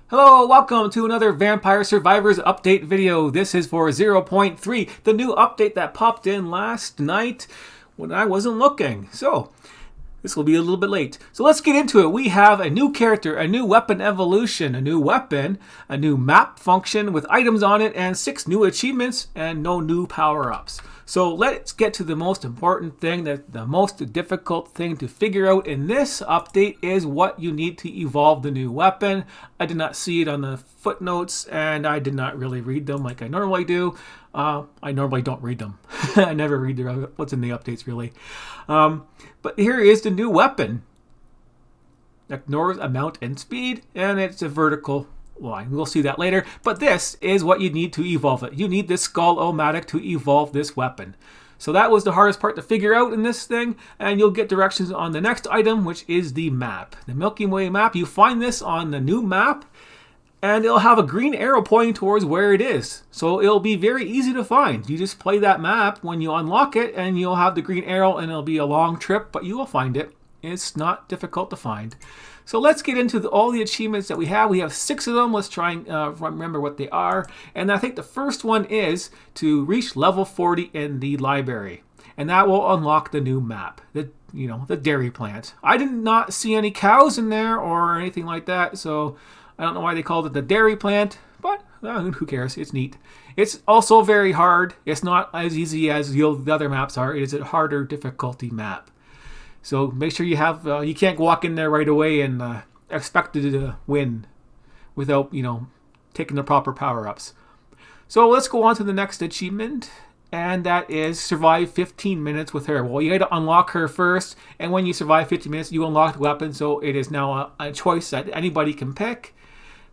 Hello, welcome to another Vampire Survivors update video. This is for 0.3, the new update that popped in last night when I wasn't looking. So, this will be a little bit late. So let's get into it. We have a new character, a new weapon evolution, a new weapon, a new map function with items on it, and 6 new achievements and no new power-ups. So let's get to the most important thing, the most difficult thing to figure out in this update is what you need to evolve the new weapon. I did not see it on the footnotes and I did not really read them like I normally do. I normally don't read them. I never read what's in the updates really. But here is the new weapon. Ignores amount and speed, and it's a vertical line. We'll see that later. But this is what you need to evolve it. You need this Skull-O-Matic to evolve this weapon. So that was the hardest part to figure out in this thing, and you'll get directions on the next item, which is the map. The Milky Way map, you find this on the new map, and it'll have a green arrow pointing towards where it is. So it'll be very easy to find. You just play that map when you unlock it, and you'll have the green arrow, and it'll be a long trip, but you will find it. It's not difficult to find. So let's get into all the achievements that we have. We have 6 of them. Let's try and remember what they are. And I think the first one is to reach level 40 in the library. And that will unlock the new map, the dairy plant. I did not see any cows in there or anything like that. So I don't know why they called it the dairy plant. But who cares? It's neat. It's also very hard. It's not as easy as the other maps are. It is a harder difficulty map. So make sure you have, you can't walk in there right away and expect to win without, taking the proper power-ups. So let's go on to the next achievement, and that is survive 15 minutes with her. Well, you got to unlock her first, and when you survive 15 minutes, you unlock the weapon, so it is now a choice that anybody can pick.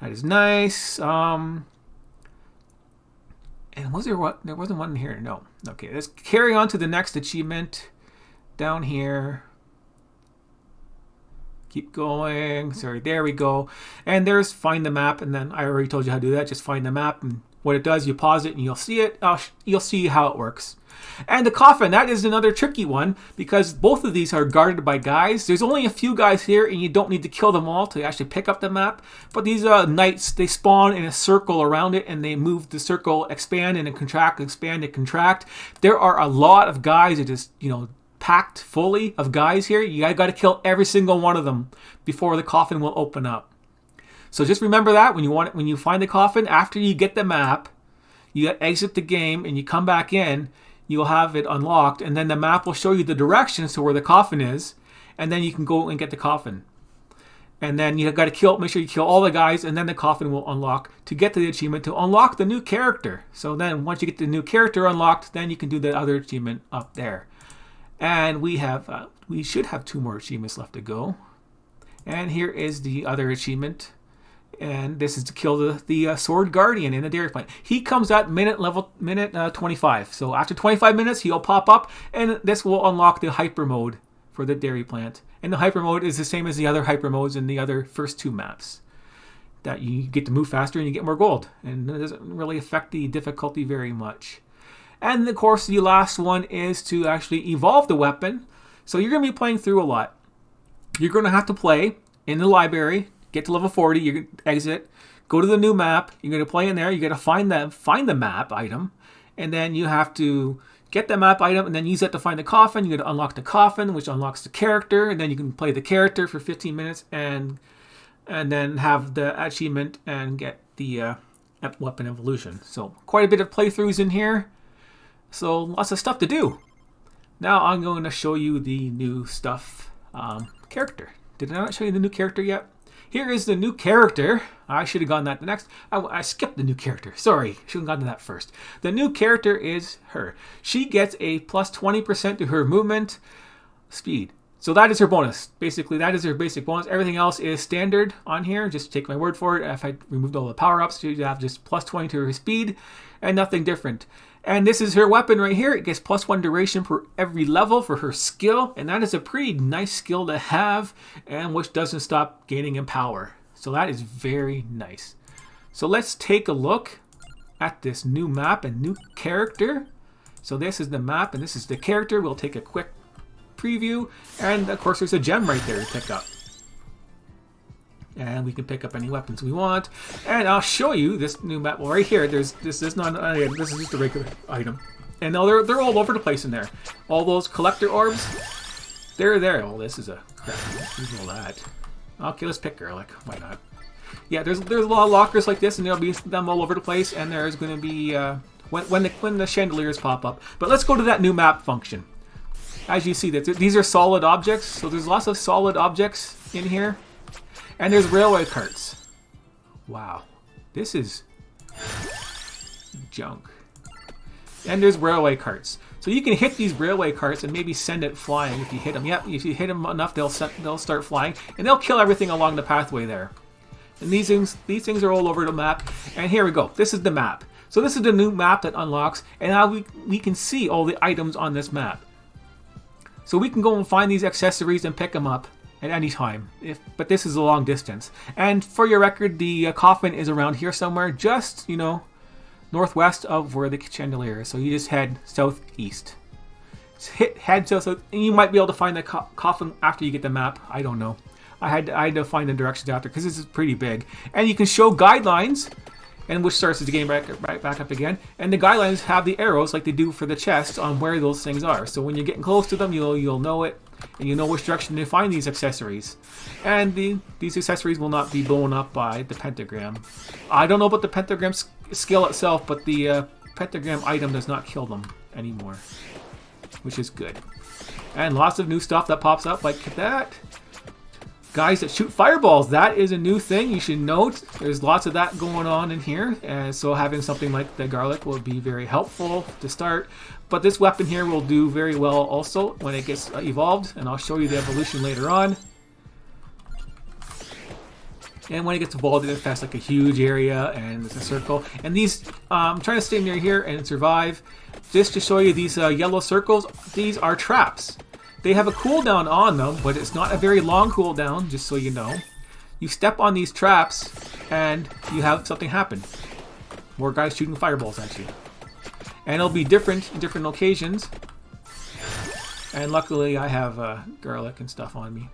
That is nice. And was there what? There wasn't one in here. No. Okay, let's carry on to the next achievement down here. Keep going. Sorry, there we go. And there's find the map, and then I already told you how to do that. Just find the map, and what it does, you pause it, and you'll see it. You'll see how it works. And the coffin, that is another tricky one, because both of these are guarded by guys. There's only a few guys here, and you don't need to kill them all to actually pick up the map. But these knights, they spawn in a circle around it, and they move the circle, expand and contract, expand and contract. There are a lot of guys that just, packed fully of guys here. You got to kill every single one of them before the coffin will open up. So just remember that when you find the coffin, after you get the map, you exit the game and you come back in, you'll have it unlocked, and then the map will show you the directions to where the coffin is, and then you can go and get the coffin. And then you got to make sure you kill all the guys, and then the coffin will unlock to get to the achievement to unlock the new character. So then once you get the new character unlocked, then you can do the other achievement up there. And we should have 2 more achievements left to go. And here is the other achievement. And this is to kill the sword guardian in the dairy plant. He comes at minute 25. So after 25 minutes, he'll pop up, and this will unlock the hyper mode for the dairy plant. And the hyper mode is the same as the other hyper modes in the other first 2 maps. That you get to move faster and you get more gold. And it doesn't really affect the difficulty very much. And of course, the last one is to actually evolve the weapon. So you're going to be playing through a lot. You're going to have to play in the library, get to level 40, you're going to exit, go to the new map, you're going to play in there, you got to find the map item, and then you have to get the map item and then use that to find the coffin. You got to unlock the coffin, which unlocks the character, and then you can play the character for 15 minutes and then have the achievement and get the weapon evolution. So quite a bit of playthroughs in here. So lots of stuff to do. Now I'm going to show you the new stuff. Character. Did I not show you the new character yet? Here is the new character. I should have gone that next. I skipped the new character. Sorry, should have gone to that first. The new character is her. She gets a plus 20% to her movement speed. So that is her bonus. Basically, that is her basic bonus. Everything else is standard on here. Just take my word for it. If I removed all the power-ups, she'd have just plus 20 to her speed and nothing different. And this is her weapon right here. It gets plus 1 duration for every level for her skill. And that is a pretty nice skill to have, and which doesn't stop gaining in power. So that is very nice. So let's take a look at this new map and new character. So this is the map and this is the character. We'll take a quick preview. And of course there's a gem right there to pick up. And we can pick up any weapons we want. And I'll show you this new map. Well, right here, this is not an item. This is just a regular item. And now they're all over the place in there. All those collector orbs, they're there. Oh, this is a crap. Use all that. Okay, let's pick garlic. Why not? Yeah, there's a lot of lockers like this, and there'll be them all over the place. And there's going to be when the chandeliers pop up. But let's go to that new map function. As you see, these are solid objects. So there's lots of solid objects in here. And there's railway carts. Wow. This is junk. And there's railway carts. So you can hit these railway carts and maybe send it flying if you hit them. Yep, if you hit them enough, they'll start flying. And they'll kill everything along the pathway there. And these things are all over the map. And here we go. This is the map. So this is the new map that unlocks. And now we can see all the items on this map. So we can go and find these accessories and pick them up at any time, but this is a long distance. And for your record, the coffin is around here somewhere, just, northwest of where the chandelier is. So you just head southeast. Head south, and you might be able to find the coffin after you get the map. I don't know. I had to find the directions after because this is pretty big. And you can show guidelines, and which starts the game right back up again. And the guidelines have the arrows like they do for the chests on where those things are. So when you're getting close to them, you'll know it. And you know which direction to find these accessories. And these accessories will not be blown up by the pentagram. I don't know about the pentagram skill itself, but the pentagram item does not kill them anymore, which is good. And lots of new stuff that pops up like that. Guys that shoot fireballs, that is a new thing you should note. There's lots of that going on in here, and so having something like the garlic will be very helpful to start. But this weapon here will do very well also when it gets evolved, and I'll show you the evolution later on. And when it gets evolved, it infests like a huge area, and it's a circle. And these, I'm trying to stay near here and survive. Just to show you these yellow circles, these are traps. They have a cooldown on them, but it's not a very long cooldown, just so you know. You step on these traps, and you have something happen. More guys shooting fireballs at you. And it'll be different in different occasions. And luckily, I have garlic and stuff on me.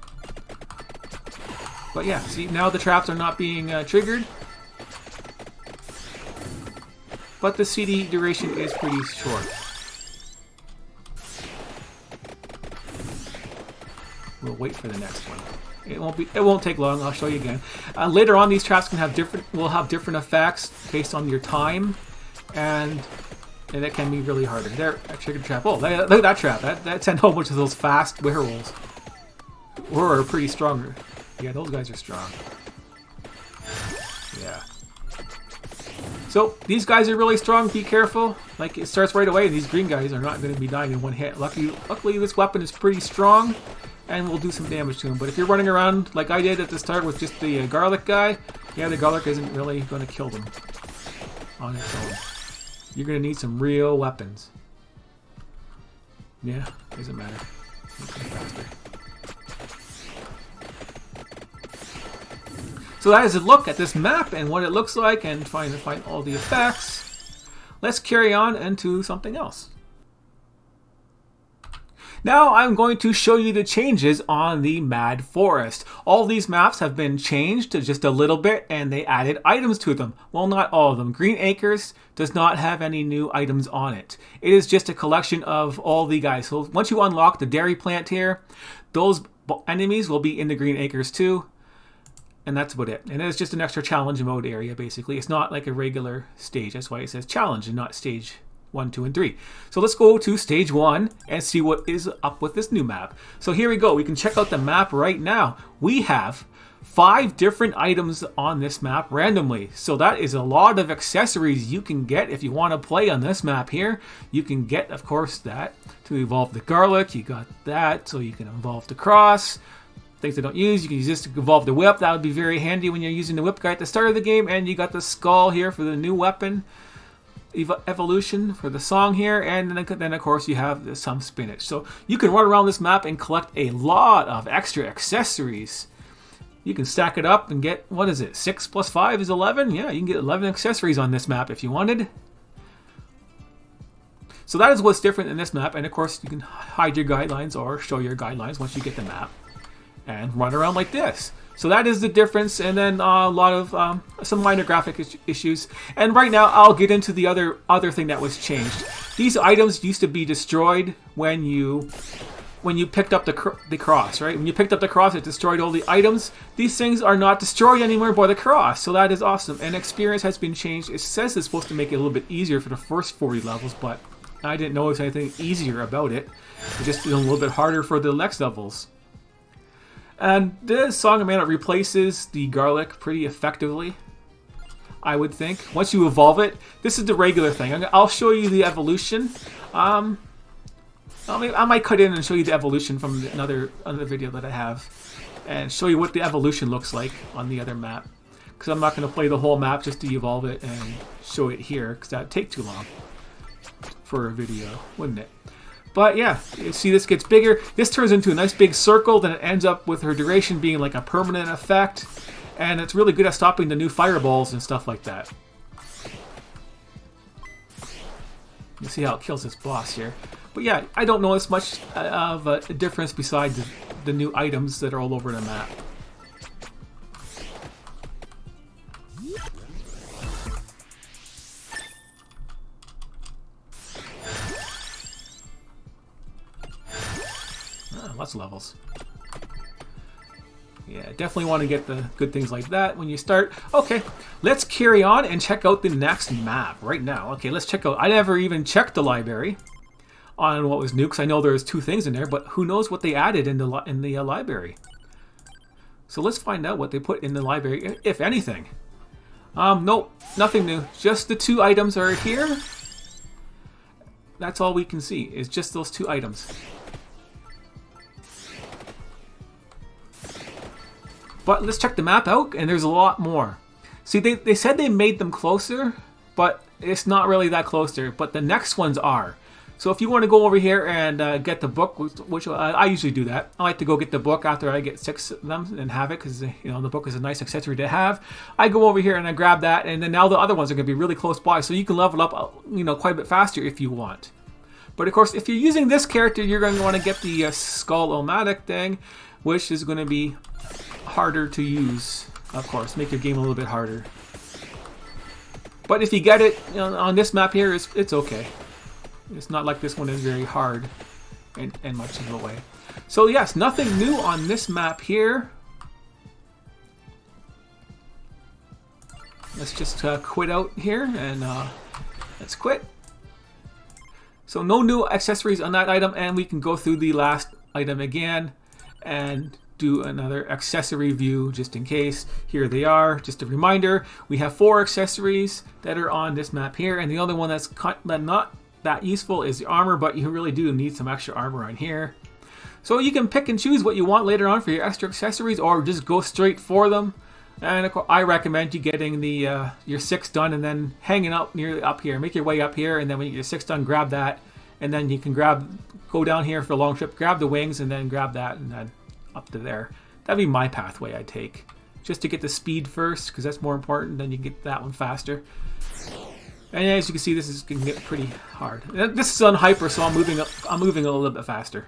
But yeah, see, now the traps are not being triggered. But the CD duration is pretty short. We'll wait for the next one. It won't take long. I'll show you again. Later on, these traps will have different effects based on your time, and it can be really harder. There, I triggered a trap. Oh, look at that trap. That sent a whole bunch of those fast werewolves. Or pretty stronger. Yeah, those guys are strong. Yeah. So these guys are really strong. Be careful. Like, it starts right away, and these green guys are not going to be dying in one hit. Luckily, this weapon is pretty strong. And we'll do some damage to him. But if you're running around like I did at the start with just the garlic guy, yeah, the garlic isn't really going to kill them on its own. You're going to need some real weapons. Yeah, doesn't matter. Faster. So that is a look at this map and what it looks like, and trying to find all the effects. Let's carry on into something else. Now I'm going to show you the changes on the Mad Forest. All these maps have been changed to just a little bit, and they added items to them. Well, not all of them. Green Acres does not have any new items on it. It is just a collection of all the guys. So once you unlock the dairy plant here, those enemies will be in the Green Acres too. And that's about it. And it's just an extra challenge mode area, basically. It's not like a regular stage. That's why it says challenge and not stage 1, 2, and 3. So let's go to stage 1 and see what is up with this new map. So here we go. We can check out the map right now. We have 5 different items on this map randomly. So that is a lot of accessories you can get if you want to play on this map here. You can get, of course, that to evolve the garlic. You got that so you can evolve the cross. Things I don't use, you can use this to evolve the whip. That would be very handy when you're using the whip guy at the start of the game. And you got the skull here for the new weapon evolution for the song here, and then of course you have some spinach. So you can run around this map and collect a lot of extra accessories. You can stack it up and get, what is it, 6 plus 5 is 11? Yeah, you can get 11 accessories on this map if you wanted. So that is what's different in this map, and of course you can hide your guidelines or show your guidelines once you get the map and run around like this. So that is the difference, and then a lot of some minor graphic issues. And right now, I'll get into the other thing that was changed. These items used to be destroyed when you picked up the cross, right? When you picked up the cross, it destroyed all the items. These things are not destroyed anymore by the cross, so that is awesome. And experience has been changed. It says it's supposed to make it a little bit easier for the first 40 levels, but I didn't notice anything easier about it. It just did a little bit harder for the next levels. And this Song of Mana replaces the garlic pretty effectively, I would think. Once you evolve it, this is the regular thing. I'll show you the evolution. I might cut in and show you the evolution from another video that I have, and show you what the evolution looks like on the other map. Because I'm not going to play the whole map just to evolve it and show it here, because that would take too long for a video, wouldn't it? But yeah, you see this gets bigger. This turns into a nice big circle, then it ends up with her duration being like a permanent effect. And it's really good at stopping the new fireballs and stuff like that. You see how it kills this boss here. But yeah, I don't notice much of a difference besides the new items that are all over the map. Lots of levels. Yeah, definitely want to get the good things like that when you start. Okay, let's carry on and check out the next map right now. Okay, let's check out. I never even checked the library on what was new, because I know there's 2 things in there, but who knows what they added in the library. So let's find out what they put in the library, if anything. Nope, nothing new. Just the 2 items are here. That's all we can see, is just those 2 items. But let's check the map out, and there's a lot more. See, they said they made them closer, but it's not really that closer. But the next ones are. So if you want to go over here and get the book, which I usually do that. I like to go get the book after I get 6 of them and have it, because the book is a nice accessory to have. I go over here and I grab that, and then now the other ones are going to be really close by, so you can level up quite a bit faster if you want. But of course, if you're using this character, you're going to want to get the Skull-O-Matic thing, which is going to be harder to use, of course, make your game a little bit harder. But if you get it on this map here, it's okay. It's not like this one is very hard in much of a way. So yes, nothing new on this map here. Let's just quit out here, and let's quit. So no new accessories on that item, and we can go through the last item again and do another accessory view just in case. Here they are. Just a reminder, we have 4 accessories that are on this map here, and the other one that's not that useful is the armor, but you really do need some extra armor on here. So you can pick and choose what you want later on for your extra accessories, or just go straight for them. And of course, I recommend you getting the your 6 done and then hanging out nearly up here. Make your way up here, and then when you get your 6 done, grab that, and then you can go down here for a long trip, grab the wings, and then grab that, and then up to there. That'd be my pathway I take, just to get the speed first, because that's more important. Then you get that one faster. And as you can see, this is going to get pretty hard. This is on hyper, so I'm moving a little bit faster.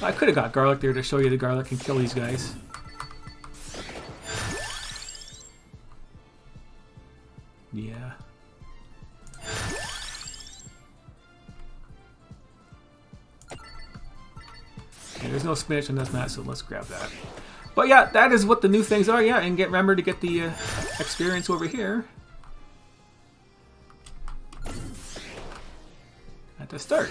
I could have got garlic there to show you the garlic and kill these guys. Yeah. Okay, there's no spinach on this mat, so let's grab that. But yeah, that is what the new things are. Yeah, and remember to get the experience over here at the start.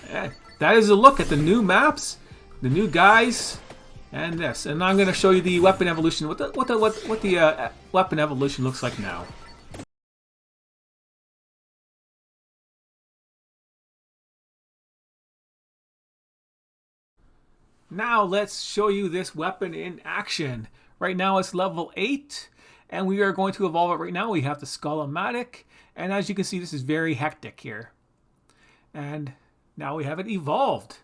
Yeah, that is a look at the new maps, the new guys, and this. And I'm going to show you the weapon evolution. What the weapon evolution looks like now. Now let's show you this weapon in action. Right now it's level 8, and we are going to evolve it right now. We have the Skull-O-Matic, and as you can see, this is very hectic here. And now we have it evolved.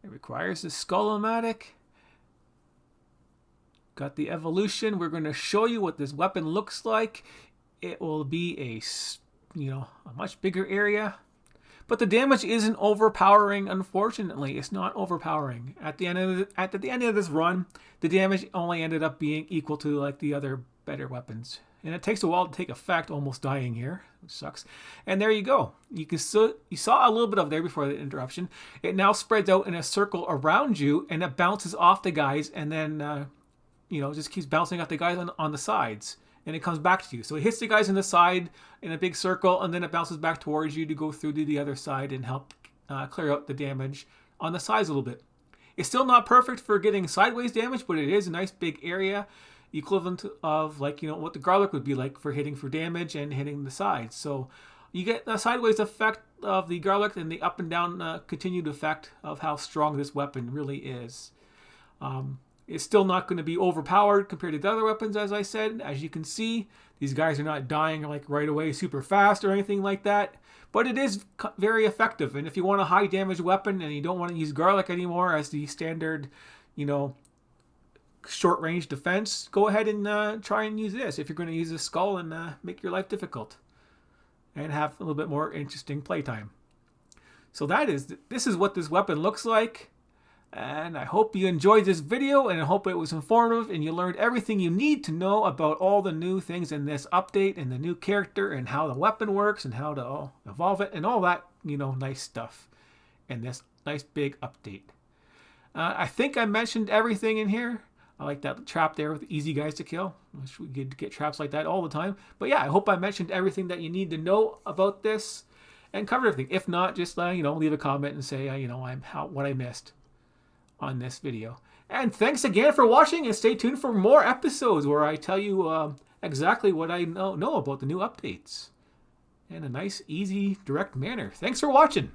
It requires the Skull-O-Matic. Got the evolution. We're going to show you what this weapon looks like. It will be a much bigger area. But the damage isn't overpowering, unfortunately. It's not overpowering. At the end of this run, the damage only ended up being equal to like the other better weapons. And it takes a while to take effect, almost dying here, which sucks. And there you go. You saw a little bit of there before the interruption. It now spreads out in a circle around you, and it bounces off the guys, and then just keeps bouncing off the guys on the sides. And it comes back to you. So it hits the guys in the side in a big circle, and then it bounces back towards you to go through to the other side and help clear out the damage on the sides a little bit. It's still not perfect for getting sideways damage, but it is a nice big area, equivalent of what the garlic would be like for hitting for damage and hitting the sides. So you get the sideways effect of the garlic and the up and down continued effect of how strong this weapon really is. It's still not going to be overpowered compared to the other weapons, as I said. As you can see, these guys are not dying like right away super fast or anything like that. But it is very effective. And if you want a high damage weapon and you don't want to use garlic anymore as the standard, short range defense, go ahead and try and use this if you're going to use a skull and make your life difficult and have a little bit more interesting playtime. So this is what this weapon looks like. And I hope you enjoyed this video, and I hope it was informative and you learned everything you need to know about all the new things in this update and the new character and how the weapon works and how to evolve it and all that, nice stuff in this nice big update. I think I mentioned everything in here. I like that trap there with easy guys to kill. I wish we could get traps like that all the time. But yeah, I hope I mentioned everything that you need to know about this and covered everything. If not, just leave a comment and say what I missed on this video. And thanks again for watching, and stay tuned for more episodes where I tell you exactly what I know about the new updates in a nice, easy, direct manner. Thanks for watching.